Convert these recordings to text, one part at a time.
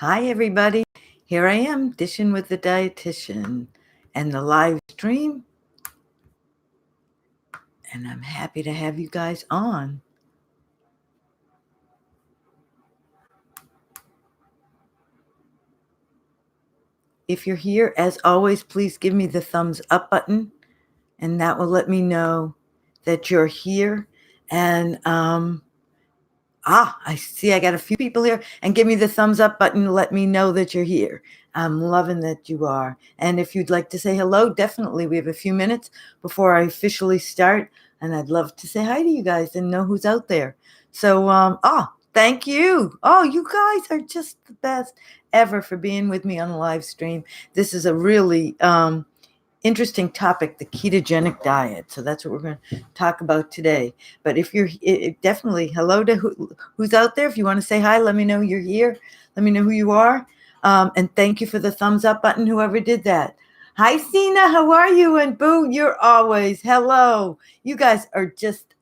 Hi, everybody. Here I am, Dishin with the Dietitian and the live stream. And I'm happy to have you guys on. If you're here, as always, please give me the thumbs up button, and that will let me know that you're here. And I see I got a few people here, and give me the thumbs up button to let me know that you're here. I'm loving that you are. And if you'd like to say hello, definitely. We have a few minutes before I officially start, and I'd love to say hi to you guys and know who's out there. So, thank you. Oh, you guys are just the best ever for being with me on the live stream. This is a really interesting topic, the ketogenic diet. So that's what we're going to talk about today. But if you're definitely hello to who's out there. If you want to say hi, let me know you're here. Let me know who you are. And thank you for the thumbs up button, whoever did that. Hi, Sina. How are you? And Boo, you're always hello. You guys are just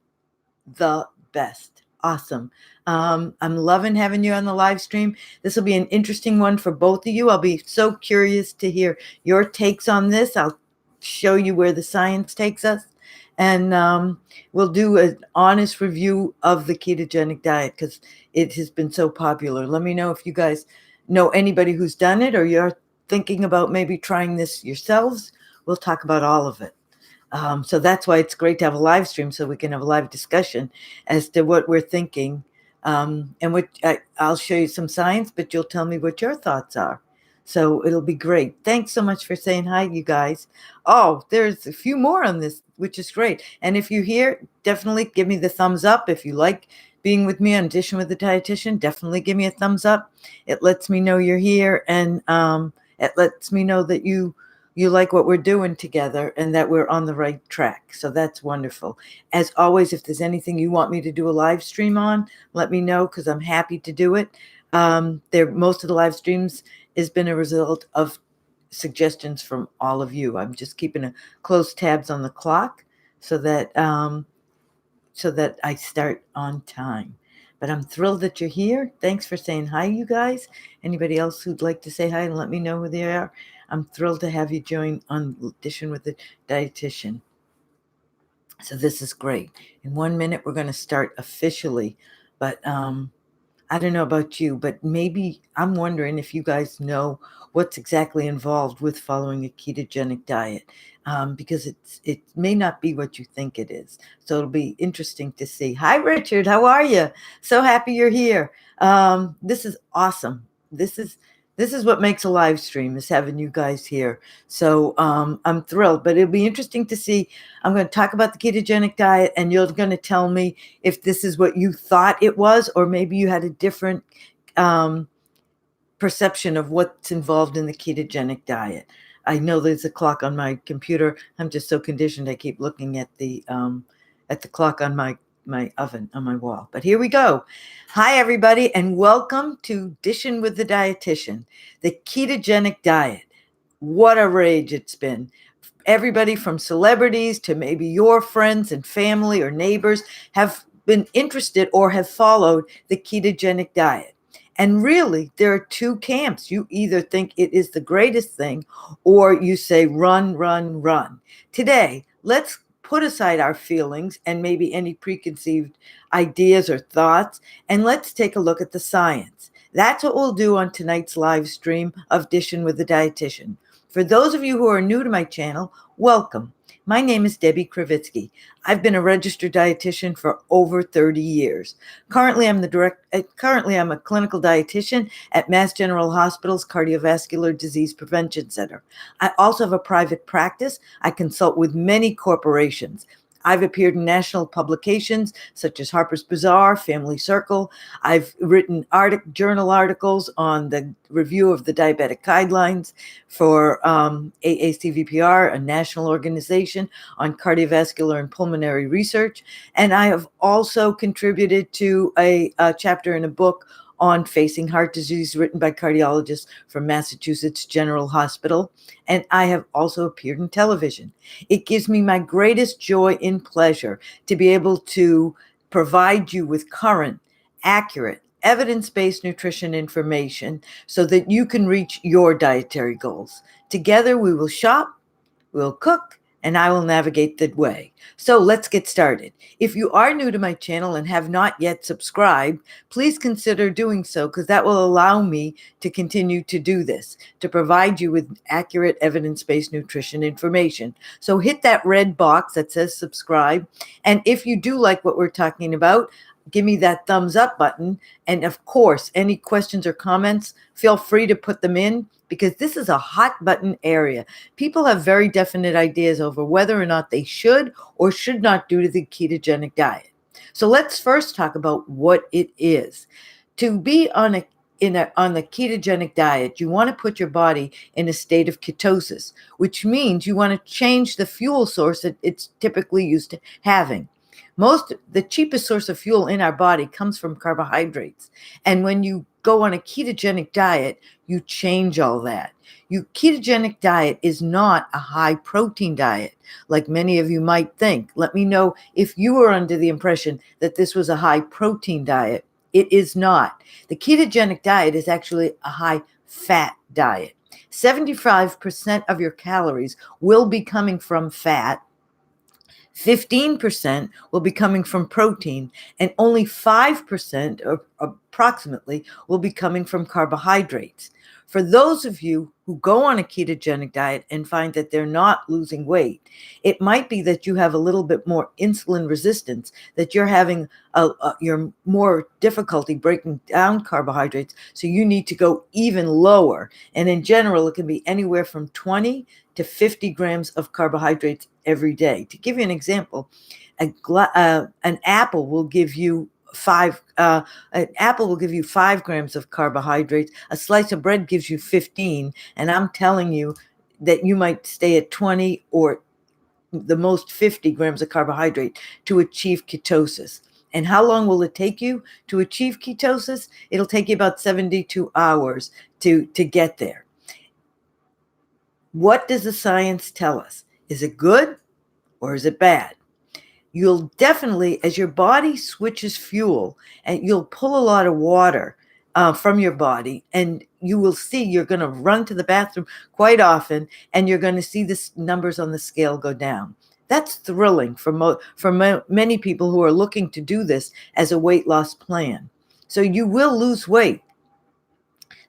the best. Awesome. I'm loving having you on the live stream. This will be an interesting one for both of you. I'll be so curious to hear your takes on this. I'll show you where the science takes us. And we'll do an honest review of the ketogenic diet because it has been so popular. Let me know if you guys know anybody who's done it or you're thinking about maybe trying this yourselves. We'll talk about all of it. So that's why it's great to have a live stream so we can have a live discussion as to what we're thinking. And I'll show you some science, but you'll tell me what your thoughts are. So it'll be great. Thanks so much for saying hi, you guys. Oh, there's a few more on this, which is great. And if you're here, definitely give me the thumbs up. If you like being with me on Dishin with the Dietitian, definitely give me a thumbs up. It lets me know you're here, and it lets me know that you like what we're doing together and that we're on the right track. So that's wonderful. As always, if there's anything you want me to do a live stream on, let me know because I'm happy to do it. Most of the live streams has been a result of suggestions from all of you. I'm just keeping a close tabs on the clock so that I start on time. But I'm thrilled that you're here. Thanks for saying hi, you guys. Anybody else who'd like to say hi and let me know who they are? I'm thrilled to have you join on Dishin with the Dietitian. So this is great. In 1 minute, we're going to start officially. But I don't know about you, but maybe I'm wondering if you guys know what's exactly involved with following a ketogenic diet, because it may not be what you think it is. So it'll be interesting to see. Hi, Richard. How are you? So happy you're here. This is awesome. This is what makes a live stream, is having you guys here. So I'm thrilled, but it'll be interesting to see. I'm going to talk about the ketogenic diet, and you're going to tell me if this is what you thought it was, or maybe you had a different perception of what's involved in the ketogenic diet. I know there's a clock on my computer. I'm just so conditioned. I keep looking at the clock on my oven on my wall. But here we go. Hi, everybody, and welcome to Dishin with the Dietitian, the ketogenic diet. What a rage it's been. Everybody from celebrities to maybe your friends and family or neighbors have been interested or have followed the ketogenic diet. And really, there are two camps. You either think it is the greatest thing, or you say, run, run, run. Today, let's put aside our feelings and maybe any preconceived ideas or thoughts, and let's take a look at the science. That's what we'll do on tonight's live stream of Dishin with the Dietitian. For those of you who are new to my channel, welcome. My name is Debbie Kravitsky. I've been a registered dietitian for over 30 years. Currently, I'm a clinical dietitian at Mass General Hospital's Cardiovascular Disease Prevention Center. I also have a private practice. I consult with many corporations. I've appeared in national publications such as Harper's Bazaar, Family Circle. I've written journal articles on the review of the diabetic guidelines for AACVPR, a national organization on cardiovascular and pulmonary research. And I have also contributed to a chapter in a book on facing heart disease written by cardiologists from Massachusetts General Hospital. And I have also appeared in television. It gives me my greatest joy and pleasure to be able to provide you with current, accurate, evidence-based nutrition information so that you can reach your dietary goals. Together, we will shop, we'll cook, and I will navigate the way. So let's get started. If you are new to my channel and have not yet subscribed, please consider doing so, because that will allow me to continue to do this, to provide you with accurate evidence-based nutrition information. So hit that red box that says subscribe. And if you do like what we're talking about, give me that thumbs up button. And of course, any questions or comments, feel free to put them in, because this is a hot button area. People have very definite ideas over whether or not they should or should not do the ketogenic diet. So let's first talk about what it is. To be on the ketogenic diet, you want to put your body in a state of ketosis, which means you want to change the fuel source that it's typically used to having. The cheapest source of fuel in our body comes from carbohydrates. And when you go on a ketogenic diet, you change all that. Your ketogenic diet is not a high protein diet, like many of you might think. Let me know if you were under the impression that this was a high protein diet. It is not. The ketogenic diet is actually a high fat diet. 75% of your calories will be coming from fat. 15% will be coming from protein, and only 5%, or approximately, will be coming from carbohydrates. For those of you who go on a ketogenic diet and find that they're not losing weight, it might be that you have a little bit more insulin resistance, that you're having you're more difficulty breaking down carbohydrates, so you need to go even lower. And in general, it can be anywhere from 20 to 50 grams of carbohydrates every day. To give you an example, an apple will give you 5 grams of carbohydrates. A slice of bread gives you 15, and I'm telling you that you might stay at 20 or the most 50 grams of carbohydrate to achieve ketosis. And how long will it take you to achieve ketosis? It'll take you about 72 hours to get there. What does the science tell us? Is it good or is it bad? You'll definitely, as your body switches fuel, and you'll pull a lot of water from your body, and you will see you're going to run to the bathroom quite often, and you're going to see the numbers on the scale go down. That's thrilling for many people who are looking to do this as a weight loss plan. So you will lose weight.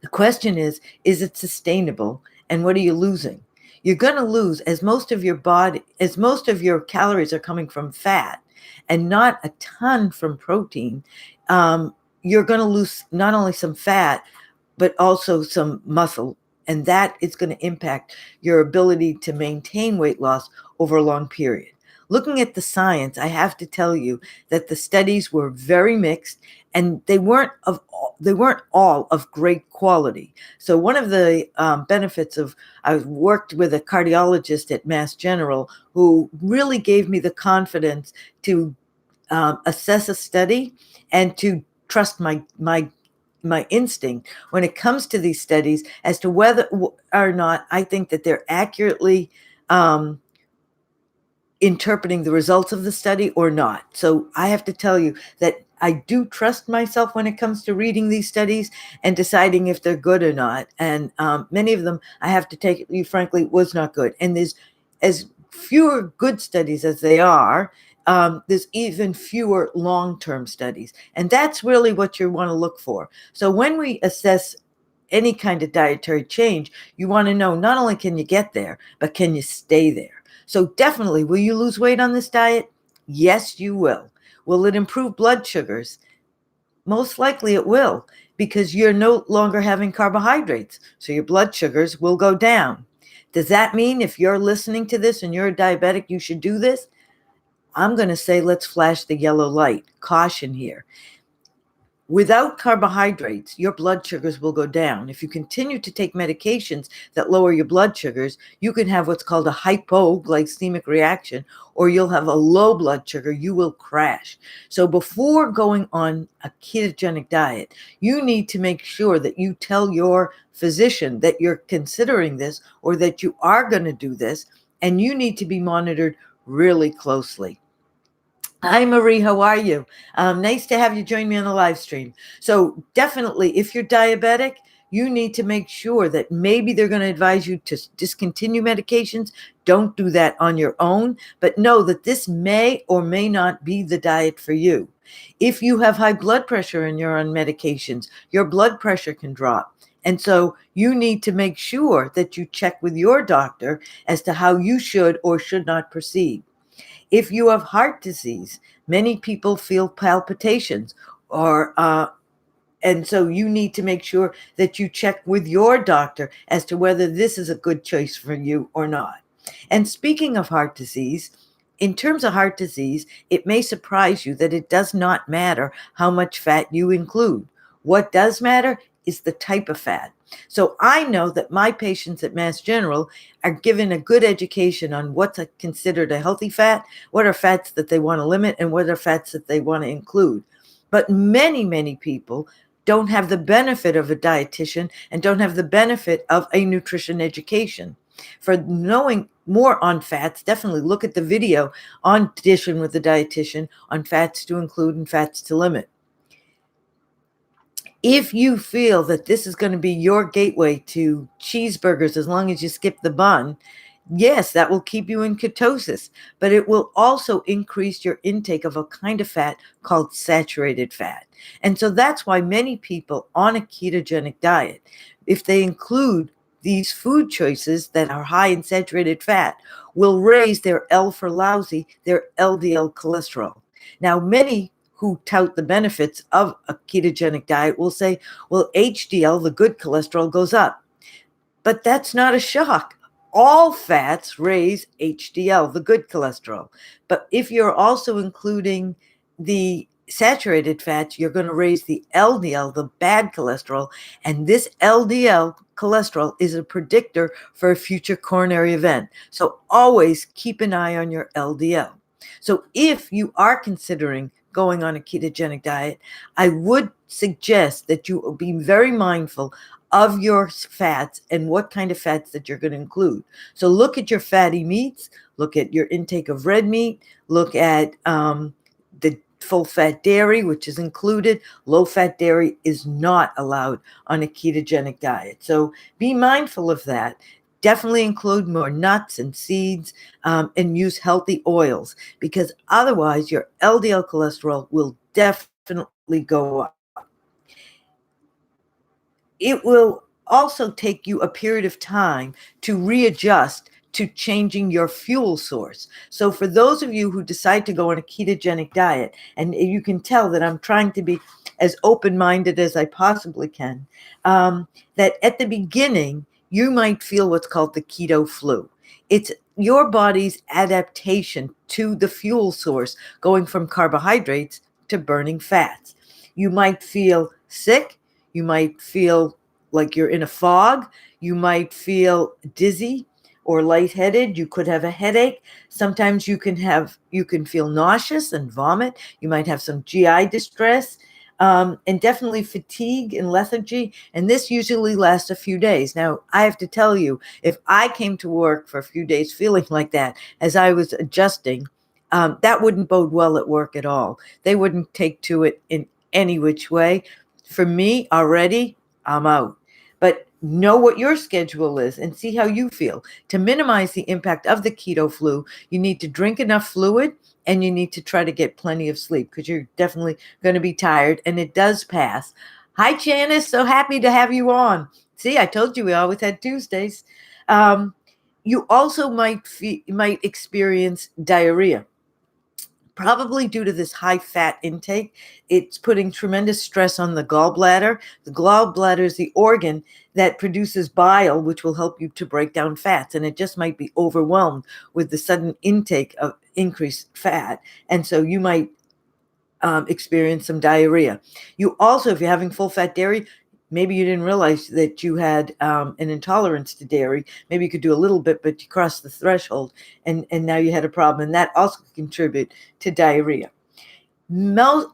The question is it sustainable, and what are you losing? You're going to lose, as most of your calories are coming from fat and not a ton from protein. You're going to lose not only some fat, but also some muscle. And that is going to impact your ability to maintain weight loss over a long period. Looking at the science, I have to tell you that the studies were very mixed, and they weren't all of great quality. So one of the benefits of, I worked with a cardiologist at Mass General who really gave me the confidence to assess a study and to trust my instinct when it comes to these studies as to whether or not I think that they're accurately interpreting the results of the study or not. So I have to tell you that I do trust myself when it comes to reading these studies and deciding if they're good or not. And many of them, I have to take you frankly, was not good. And there's as fewer good studies as they are, there's even fewer long-term studies. And that's really what you want to look for. So when we assess any kind of dietary change, you want to know not only can you get there, but can you stay there? So definitely, will you lose weight on this diet? Yes, you will. Will it improve blood sugars? Most likely it will, because you're no longer having carbohydrates, so your blood sugars will go down. Does that mean if you're listening to this and you're a diabetic, you should do this? I'm going to say let's flash the yellow light. Caution here. Without carbohydrates, your blood sugars will go down. If you continue to take medications that lower your blood sugars, you can have what's called a hypoglycemic reaction, or you'll have a low blood sugar. You will crash. So before going on a ketogenic diet, you need to make sure that you tell your physician that you're considering this or that you are going to do this, and you need to be monitored really closely. Hi, Marie. How are you? Nice to have you join me on the live stream. So, definitely, if you're diabetic, you need to make sure that maybe they're going to advise you to discontinue medications. Don't do that on your own, but know that this may or may not be the diet for you. If you have high blood pressure and you're on medications, your blood pressure can drop. And so you need to make sure that you check with your doctor as to how you should or should not proceed. If you have heart disease, many people feel palpitations or and so you need to make sure that you check with your doctor as to whether this is a good choice for you or not. And speaking of heart disease, in terms of heart disease, it may surprise you that it does not matter how much fat you include. What does matter is the type of fat. So I know that my patients at Mass General are given a good education on what's considered a healthy fat, what are fats that they want to limit, and what are fats that they want to include. But many people don't have the benefit of a dietitian and don't have the benefit of a nutrition education. For knowing more on fats, definitely look at the video on Dishin with the dietitian on fats to include and fats to limit. If you feel that this is going to be your gateway to cheeseburgers as long as you skip the bun, yes, that will keep you in ketosis, but it will also increase your intake of a kind of fat called saturated fat. And so that's why many people on a ketogenic diet, if they include these food choices that are high in saturated fat, will raise their L for lousy, their LDL cholesterol. Now, many who tout the benefits of a ketogenic diet will say, well, HDL, the good cholesterol, goes up. But that's not a shock. All fats raise HDL, the good cholesterol. But if you're also including the saturated fats, you're going to raise the LDL, the bad cholesterol. And this LDL cholesterol is a predictor for a future coronary event. So always keep an eye on your LDL. So if you are considering going on a ketogenic diet, I would suggest that you be very mindful of your fats and what kind of fats that you're going to include. So look at your fatty meats, look at your intake of red meat, look at the full fat dairy, which is included. Low fat dairy is not allowed on a ketogenic diet. So be mindful of that. Definitely include more nuts and seeds and use healthy oils, because otherwise your LDL cholesterol will definitely go up. It will also take you a period of time to readjust to changing your fuel source. So for those of you who decide to go on a ketogenic diet, and you can tell that I'm trying to be as open-minded as I possibly can, that at the beginning, you might feel what's called the keto flu. It's your body's adaptation to the fuel source, going from carbohydrates to burning fats. You might feel sick. You might feel like you're in a fog. You might feel dizzy or lightheaded. You could have a headache. Sometimes you can feel nauseous and vomit. You might have some GI distress, and definitely fatigue and lethargy. And this usually lasts a few days. Now, I have to tell you, if I came to work for a few days feeling like that as I was adjusting, that wouldn't bode well at work at all. They wouldn't take to it in any which way. For me, already, I'm out. But know what your schedule is and see how you feel. To minimize the impact of the keto flu, you need to drink enough fluid and you need to try to get plenty of sleep, because you're definitely going to be tired, and it does pass. Hi, Janice. So happy to have you on. See, I told you we always had Tuesdays. You also might experience diarrhea, probably due to this high fat intake. It's putting tremendous stress on the gallbladder. The gallbladder is the organ that produces bile, which will help you to break down fats. And it just might be overwhelmed with the sudden intake of increased fat. And so you might experience some diarrhea. You also, if you're having full fat dairy, maybe you didn't realize that you had an intolerance to dairy. Maybe you could do a little bit, but you crossed the threshold, and now you had a problem. And that also could contribute to diarrhea. Most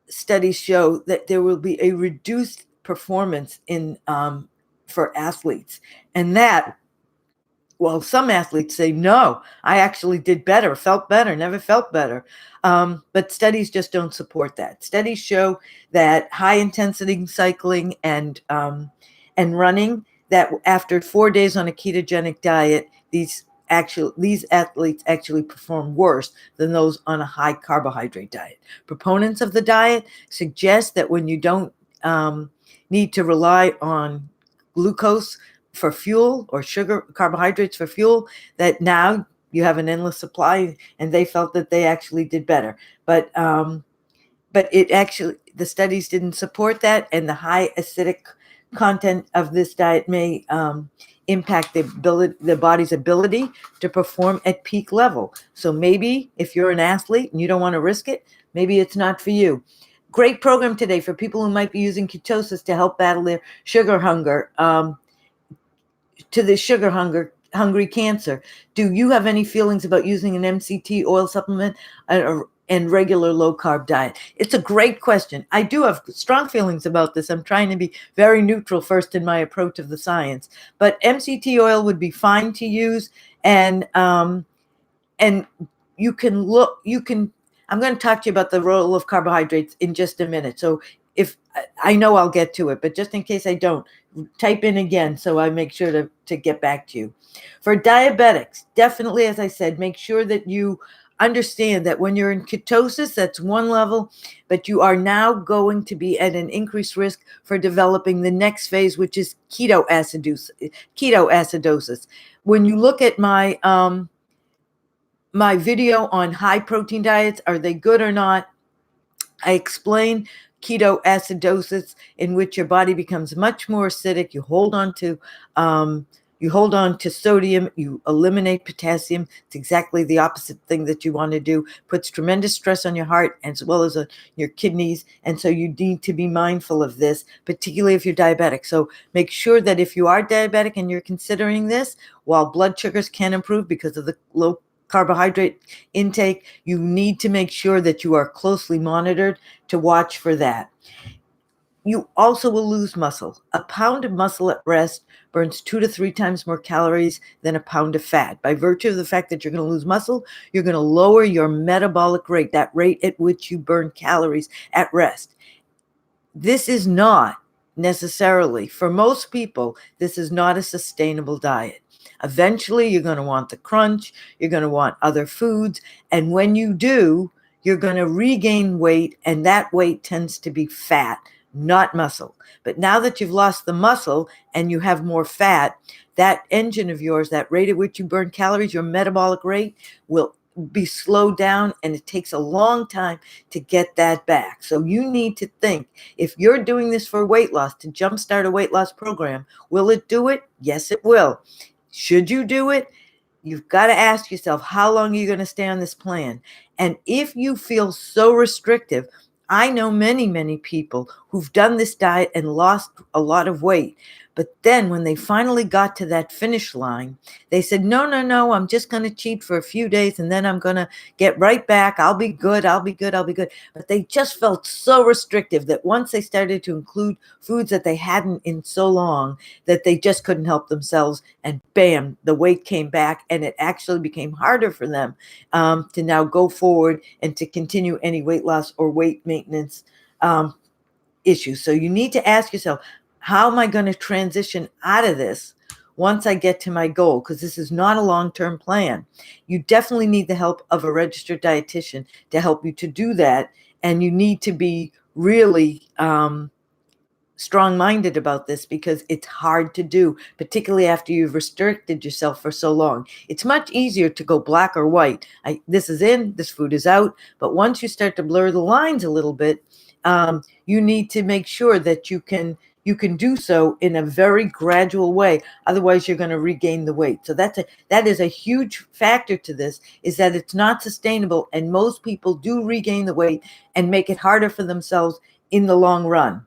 studies show that there will be a reduced performance in for athletes, and that Well, some athletes say, no, I actually did better, felt better, never felt better. But studies just don't support that. Studies show that high intensity cycling and running, that after 4 days on a ketogenic diet, these athletes actually perform worse than those on a high carbohydrate diet. Proponents of the diet suggest that when you don't need to rely on glucose for fuel or carbohydrates for fuel, that now you have an endless supply, and they felt that they actually did better. But the studies didn't support that, and the high acidic content of this diet may impact the body's ability to perform at peak level. So maybe if you're an athlete and you don't want to risk it, maybe it's not for you. Great program today for people who might be using ketosis to help battle their sugar hunger, to the hungry cancer. Do you have any feelings about using an MCT oil supplement and regular low carb diet? It's a great question. I do have strong feelings about this. I'm trying to be very neutral first in my approach of the science, but MCT oil would be fine to use. And you can I'm going to talk to you about the role of carbohydrates in just a minute. So if I know I'll get to it, but just in case I don't, type in again so I make sure to get back to you. For diabetics, definitely, as I said, make sure that you understand that when you're in ketosis, that's one level, but you are now going to be at an increased risk for developing the next phase, which is ketoacidosis. When you look at my video on high protein diets, are they good or not? I explain ketoacidosis, in which your body becomes much more acidic. You hold on to sodium, you eliminate potassium. It's exactly the opposite thing that you want to do. Puts tremendous stress on your heart as well as on your kidneys. And so you need to be mindful of this, particularly if you're diabetic. So make sure that if you are diabetic and you're considering this, while blood sugars can improve because of the low carbohydrate intake, you need to make sure that you are closely monitored to watch for that. You also will lose muscle. A pound of muscle at rest burns 2 to 3 times more calories than a pound of fat. By virtue of the fact that you're going to lose muscle, you're going to lower your metabolic rate, that rate at which you burn calories at rest. This is not necessarily, for most people, this is not a sustainable diet. Eventually, you're going to want the crunch, you're going to want other foods, and when you do, you're going to regain weight, and that weight tends to be fat, not muscle. But now that you've lost the muscle and you have more fat, that engine of yours, that rate at which you burn calories, your metabolic rate, will be slowed down, and it takes a long time to get that back. So you need to think, if you're doing this for weight loss, to jumpstart a weight loss program, will it do it? Yes, it will. Should you do it? You've got to ask yourself, how long are you going to stay on this plan? And if you feel so restrictive, I know many, many people who've done this diet and lost a lot of weight. But then when they finally got to that finish line, they said, no, I'm just going to cheat for a few days and then I'm going to get right back. I'll be good. But they just felt so restrictive that once they started to include foods that they hadn't in so long, that they just couldn't help themselves. And bam, the weight came back, and it actually became harder for them to now go forward and to continue any weight loss or weight maintenance issues. So you need to ask yourself, how am I going to transition out of this once I get to my goal? Because this is not a long-term plan. You definitely need the help of a registered dietitian to help you to do that. And you need to be really strong-minded about this, because it's hard to do, particularly after you've restricted yourself for so long. It's much easier to go black or white. This is in, this food is out. But once you start to blur the lines a little bit, you need to make sure that you can do so in a very gradual way. Otherwise, you're going to regain the weight. So that is a huge factor to this, is that it's not sustainable. And most people do regain the weight and make it harder for themselves in the long run.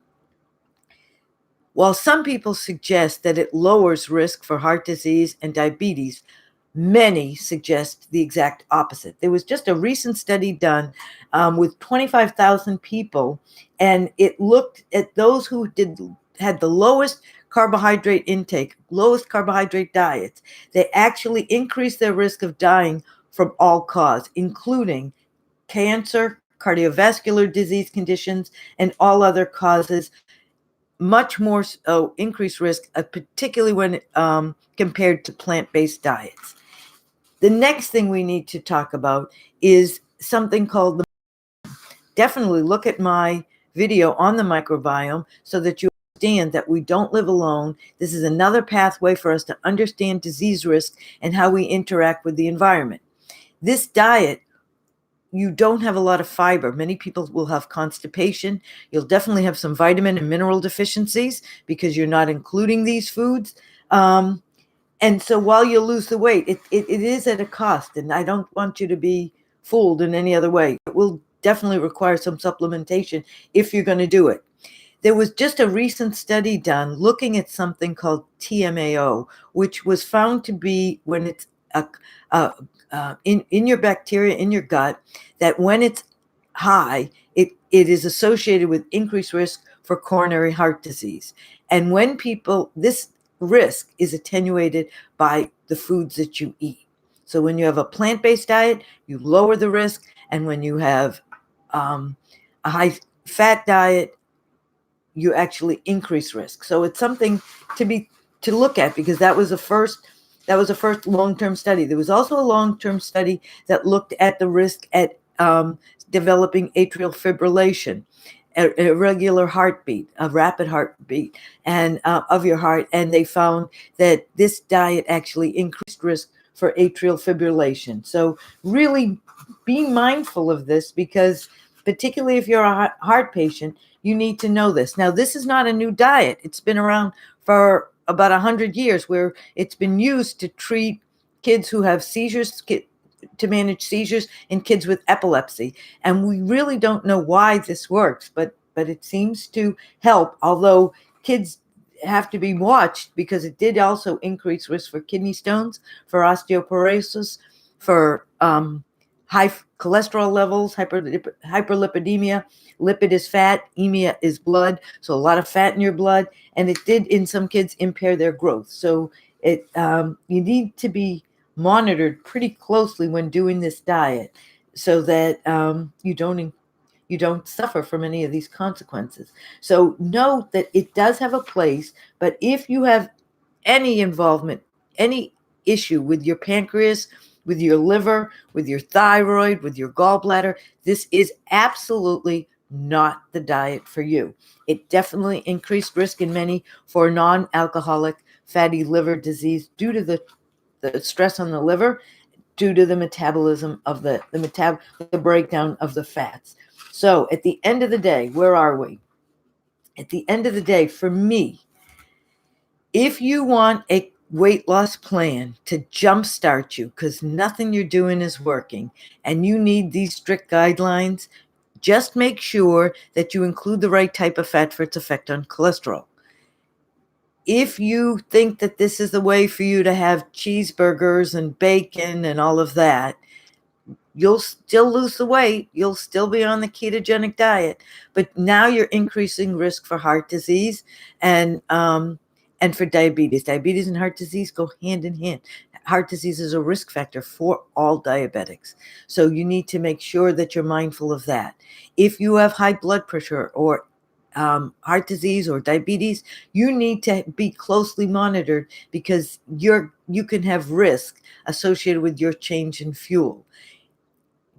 While some people suggest that it lowers risk for heart disease and diabetes, many suggest the exact opposite. There was just a recent study done with 25,000 people, and it looked at those who did had the lowest carbohydrate intake, lowest carbohydrate diets, they actually increased their risk of dying from all cause, including cancer, cardiovascular disease conditions, and all other causes, much more increased risk, particularly when compared to plant-based diets. The next thing we need to talk about is something called definitely look at my video on the microbiome so that you understand that we don't live alone. This is another pathway for us to understand disease risk and how we interact with the environment. This diet, you don't have a lot of fiber. Many people will have constipation. You'll definitely have some vitamin and mineral deficiencies because you're not including these foods. And so while you lose the weight, it is at a cost, and I don't want you to be fooled in any other way. It will definitely require some supplementation if you're going to do it. There was just a recent study done looking at something called TMAO, which was found to be when it's in your bacteria in your gut, that when it's high, it is associated with increased risk for coronary heart disease. And when this risk is attenuated by the foods that you eat. So when you have a plant-based diet, you lower the risk, and when you have a high-fat diet, you actually increase risk. So it's something to look at, because that was the first long-term study. There was also a long-term study that looked at the risk at developing atrial fibrillation, a irregular heartbeat, a rapid heartbeat, and of your heart, and they found that this diet actually increased risk for atrial fibrillation. So really be mindful of this, because particularly if you're a heart patient, you need to know this. Now, this is not a new diet. It's been around for about 100 years, where it's been used to treat kids who have seizures, to manage seizures in kids with epilepsy. And we really don't know why this works, but it seems to help, although kids have to be watched, because it did also increase risk for kidney stones, for osteoporosis, for high cholesterol levels, hyperlipidemia. Lipid is fat, emia is blood, so a lot of fat in your blood, and it did in some kids impair their growth. So you need to be monitored pretty closely when doing this diet, so that you don't suffer from any of these consequences. So note that it does have a place, but if you have any involvement, any issue with your pancreas, with your liver, with your thyroid, with your gallbladder, this is absolutely not the diet for you. It definitely increased risk in many for non-alcoholic fatty liver disease due to the stress on the liver, due to the metabolism of the breakdown of the fats. So at the end of the day, where are we? At the end of the day, for me, if you want a weight loss plan to jumpstart you, because nothing you're doing is working, and you need these strict guidelines, just make sure that you include the right type of fat for its effect on cholesterol. If you think that this is the way for you to have cheeseburgers and bacon and all of that, you'll still lose the weight. You'll still be on the ketogenic diet, but now you're increasing risk for heart disease and for diabetes. Diabetes and heart disease go hand in hand. Heart disease is a risk factor for all diabetics. So you need to make sure that you're mindful of that. If you have high blood pressure or heart disease or diabetes, you need to be closely monitored, because you can have risk associated with your change in fuel.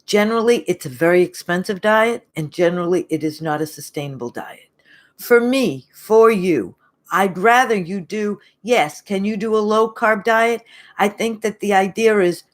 Generally, it's a very expensive diet, and generally it is not a sustainable diet. For me, for you, I'd rather you do, yes, can you do a low carb diet? I think that the idea is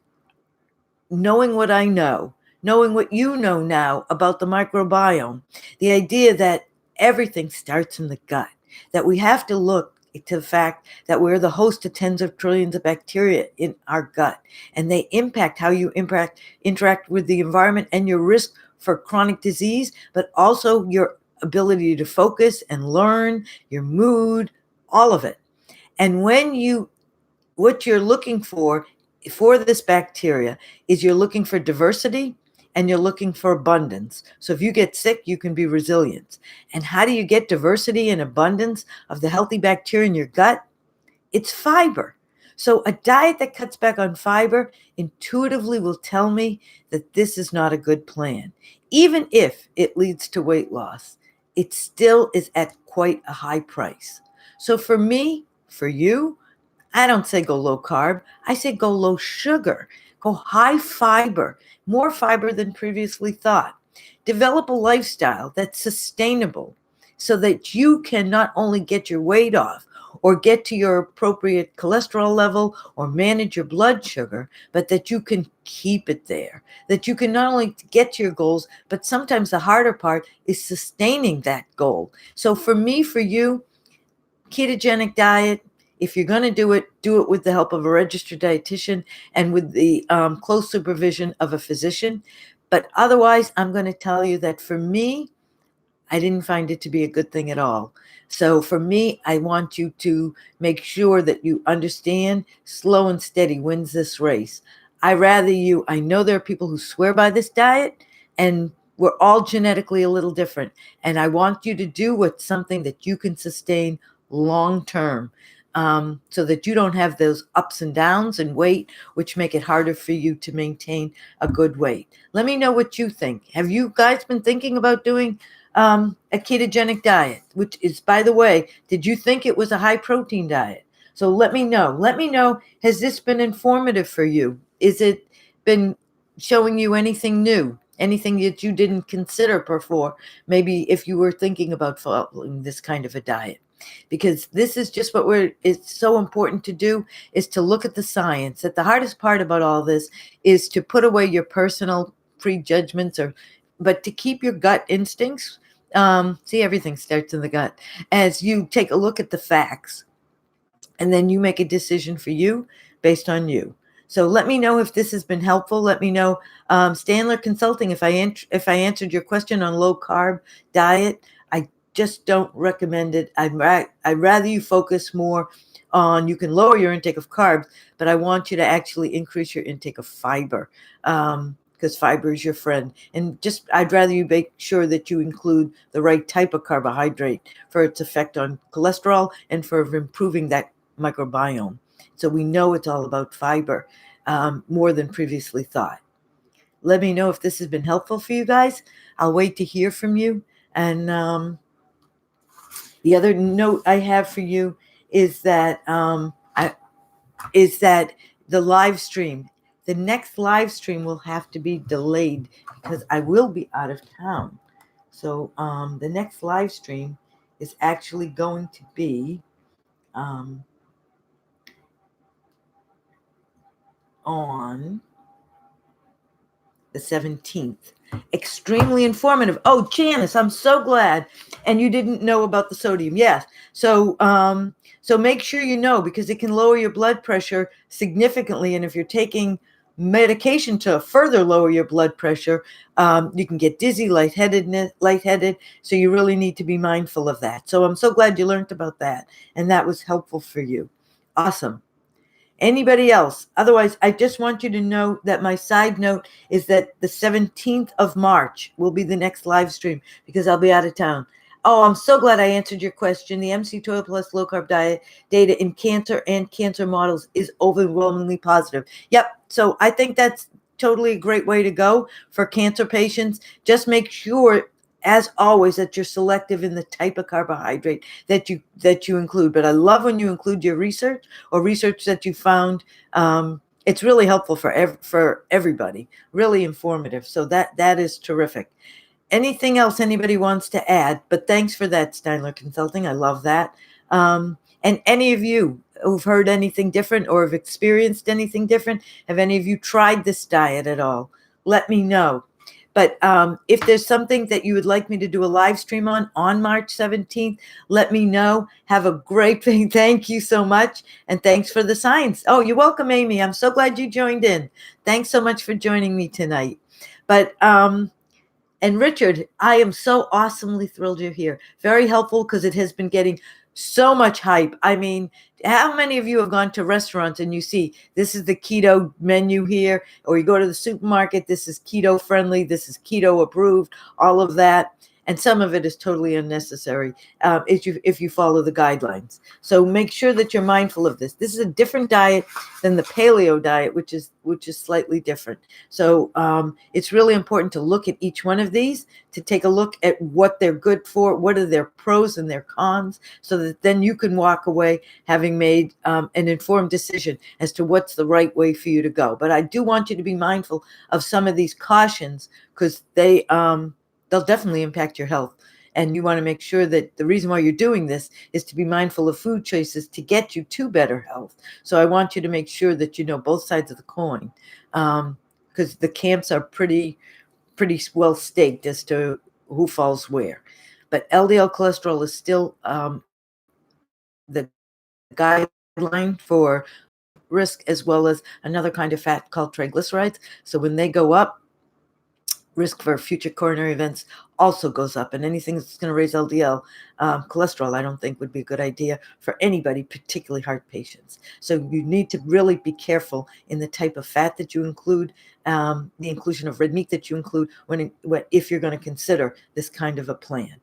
knowing what I know, knowing what you know now about the microbiome, the idea that everything starts in the gut, that we have to look to the fact that we're the host to tens of trillions of bacteria in our gut, and they impact how you interact with the environment and your risk for chronic disease, but also your ability to focus and learn, your mood, all of it. And what you're looking for this bacteria is you're looking for diversity, and you're looking for abundance. So if you get sick, you can be resilient. And how do you get diversity and abundance of the healthy bacteria in your gut? It's fiber. So a diet that cuts back on fiber intuitively will tell me that this is not a good plan. Even if it leads to weight loss, it still is at quite a high price. So for me, for you, I don't say go low carb. I say go low sugar, go high fiber, more fiber than previously thought. Develop a lifestyle that's sustainable so that you can not only get your weight off or get to your appropriate cholesterol level or manage your blood sugar, but that you can keep it there, that you can not only get to your goals, but sometimes the harder part is sustaining that goal. So for me, for you, ketogenic diet, if you're going to do it with the help of a registered dietitian and with the close supervision of a physician. But otherwise, I'm going to tell you that for me, I didn't find it to be a good thing at all. So for me, I want you to make sure that you understand slow and steady wins this race. I know there are people who swear by this diet, and we're all genetically a little different. And I want you to do what's something that you can sustain long term, so that you don't have those ups and downs in weight, which make it harder for you to maintain a good weight. Let me know what you think. Have you guys been thinking about doing a ketogenic diet, which is, by the way, did you think it was a high protein diet? So let me know. Let me know, has this been informative for you? Is it been showing you anything new, anything that you didn't consider before, maybe if you were thinking about following this kind of a diet? Because this is just it's so important to do, is to look at the science. That the hardest part about all this is to put away your personal prejudgments, but to keep your gut instincts. See, everything starts in the gut. As you take a look at the facts, and then you make a decision for you based on you. So let me know if this has been helpful. Let me know, Standler Consulting, if I answered your question on low carb diet. I just don't recommend it. I'd rather you focus more on, you can lower your intake of carbs, but I want you to actually increase your intake of fiber, because fiber is your friend. And I'd rather you make sure that you include the right type of carbohydrate for its effect on cholesterol and for improving that microbiome. So we know it's all about fiber, more than previously thought. Let me know if this has been helpful for you guys. I'll wait to hear from you. And the other note I have for you is that the live stream, the next live stream will have to be delayed because I will be out of town. So the next live stream is actually going to be on the 17th. Extremely informative. Oh, Janice, I'm so glad. And you didn't know about the sodium. Yes. So make sure you know, because it can lower your blood pressure significantly. And if you're taking medication to further lower your blood pressure, you can get dizzy, lightheaded. So you really need to be mindful of that. So I'm so glad you learned about that, and that was helpful for you. Awesome. Anybody else? Otherwise, I just want you to know that my side note is that the 17th of March will be the next live stream because I'll be out of town. Oh, I'm so glad I answered your question. The MC Toil Plus low carb diet data in cancer and cancer models is overwhelmingly positive. Yep. So I think that's totally a great way to go for cancer patients. Just make sure, as always, that you're selective in the type of carbohydrate that you include. But I love when you include your research or research that you found. It's really helpful for everybody, really informative. So that is terrific. Anything else anybody wants to add? But thanks for that, Steinler Consulting. I love that. And any of you who've heard anything different or have experienced anything different, have any of you tried this diet at all? Let me know. But if there's something that you would like me to do a live stream on March 17th, let me know. Have a great thing. Thank you so much. And thanks for the science. Oh, you're welcome, Amy. I'm so glad you joined in. Thanks so much for joining me tonight. But, and Richard, I am so awesomely thrilled you're here. Very helpful because it has been getting so much hype. I mean, How many of you have gone to restaurants and you see this is the keto menu here, or you go to the supermarket, this is keto friendly, this is keto approved, all of that. And some of it is totally unnecessary if you follow the guidelines. So make sure that you're mindful of this. This is a different diet than the paleo diet, which is slightly different. So it's really important to look at each one of these, to take a look at what they're good for, what are their pros and their cons, so that then you can walk away having made an informed decision as to what's the right way for you to go. But I do want you to be mindful of some of these cautions, because they'll definitely impact your health. And you want to make sure that the reason why you're doing this is to be mindful of food choices to get you to better health. So I want you to make sure that you know both sides of the coin, because the camps are pretty well staked as to who falls where. But LDL cholesterol is still the guideline for risk, as well as another kind of fat called triglycerides. So when they go up, risk for future coronary events also goes up. And anything that's going to raise LDL cholesterol, I don't think would be a good idea for anybody, particularly heart patients. So you need to really be careful in the type of fat that you include, the inclusion of red meat that you include if you're going to consider this kind of a plan.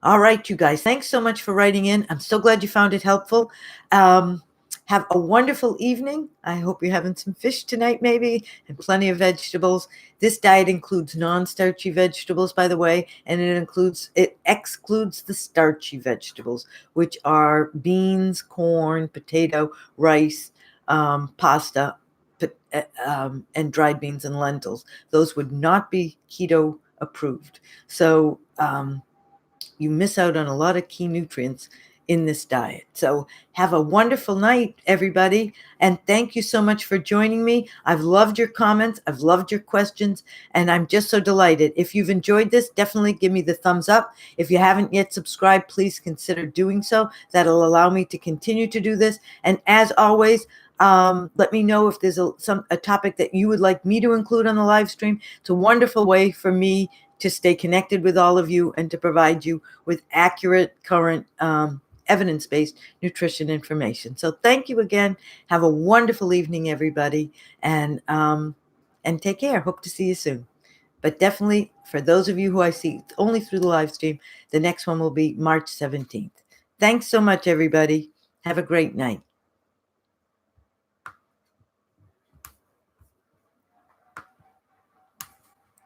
All right, you guys, thanks so much for writing in. I'm so glad you found it helpful. Have a wonderful evening. I hope you're having some fish tonight, maybe, and plenty of vegetables. This diet includes non-starchy vegetables, by the way, and it excludes the starchy vegetables, which are beans, corn, potato, rice, pasta, and dried beans and lentils. Those would not be keto approved. So you miss out on a lot of key nutrients in this diet. So have a wonderful night, everybody. And thank you so much for joining me. I've loved your comments. I've loved your questions. And I'm just so delighted. If you've enjoyed this, definitely give me the thumbs up. If you haven't yet subscribed, please consider doing so. That'll allow me to continue to do this. And as always, let me know if there's a topic that you would like me to include on the live stream. It's a wonderful way for me to stay connected with all of you and to provide you with accurate, current, evidence-based nutrition information. So thank you again. Have a wonderful evening, everybody, and take care. Hope to see you soon. But definitely, for those of you who I see only through the live stream, the next one will be March 17th. Thanks so much, everybody. Have a great night.